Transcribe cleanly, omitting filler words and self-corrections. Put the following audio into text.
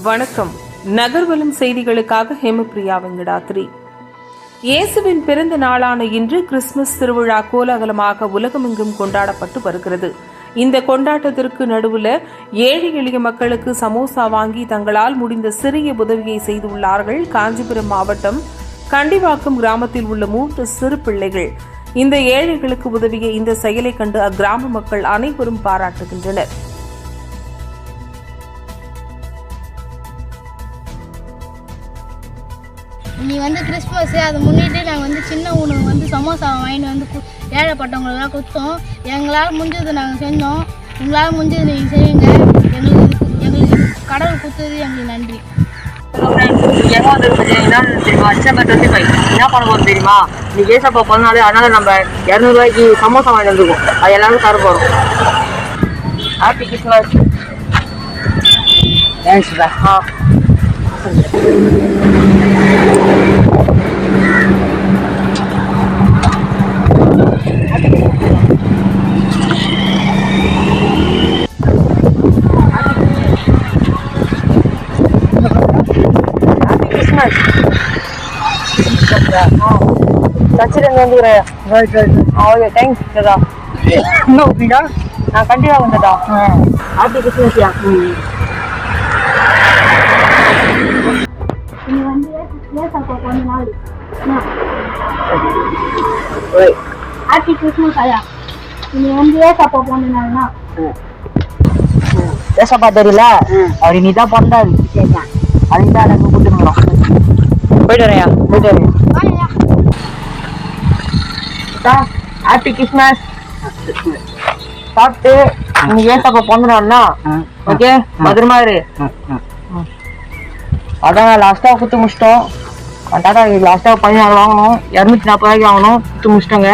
வணக்கம். நகர்வலம் செய்திகளுக்காக ஹேமபிரியா வெங்கடாத்ரி. இயேசுவின் பிறந்த நாளான இன்று கிறிஸ்துமஸ் திருவிழா கோலாகலமாக உலகமெங்கும் கொண்டாடப்பட்டு வருகிறது. இந்த கொண்டாட்டத்திற்கு நடுவில் ஏழை எளிய மக்களுக்கு சமோசா வாங்கி தங்களால் முடிந்த சிறிய உதவியை செய்துள்ளார்கள் காஞ்சிபுரம் மாவட்டம் கண்டிவாக்கம் கிராமத்தில் உள்ள 3 சிறு பிள்ளைகள். இந்த ஏழைகளுக்கு உதவிய இந்த செயலை கண்டு அக்கிராம மக்கள் அனைவரும் பாராட்டுகின்றனர். நீ கிறிஸ்மஸ் அதை முன்னிட்டு நாங்கள் சின்ன உணவு சமோசா வாங்கிட்டு ஏழைப்பட்டவங்களெல்லாம் கொடுத்தோம். எங்களால் முடிஞ்சது நாங்கள் செஞ்சோம். உங்களால் முடிஞ்சது நீங்கள் செய்யுங்க. எங்களுக்கு கடவுள் கொடுத்தது எங்களுக்கு நன்றி. என்ன பண்ண போறோம் தெரியுமா? நீ ஏசப்பா பண்ணாலே அதனால நம்ம 200 ரூபாய்க்கு சமோசா வாங்கி வந்துருக்கோம். அது எல்லாரும் தர போறோம். Happy Christmas. தேங்க்ஸ். சச்சிரங்க வந்துக்கிறேன். ஓகே, தேங்க்ஸ் தாதா. என்ன ஊப்பிங்க? நான் கண்டிப்பாக வந்ததா. ஹாப்பி கிறிஸ்மஸ்யா. ஹாப்பி கிறிஸ்மஸ் ஐயா. நீ ஏசப்பா போனா ஏசப்பா தெரியல, அப்படி நீ தான் பிறந்தாரு. அதுக்கு தான் நாங்கள் கூப்பிட்டுருக்கிறோம். போயிட்டு வரையா? போயிட்டு வரேன். Happy Christmas. சாப்பிட்டு நீ ஏசப்பா பிறந்தனா ஓகே, பத்திரமா இரு. அதான் லாஸ்ட்டாக குத்து முடிச்சிட்டோம். டாட்டா லாஸ்ட்டாக 14 வாங்கணும், 240 ரூபாய்க்கு வாங்கணும். குத்து முடிச்சிட்டோங்க.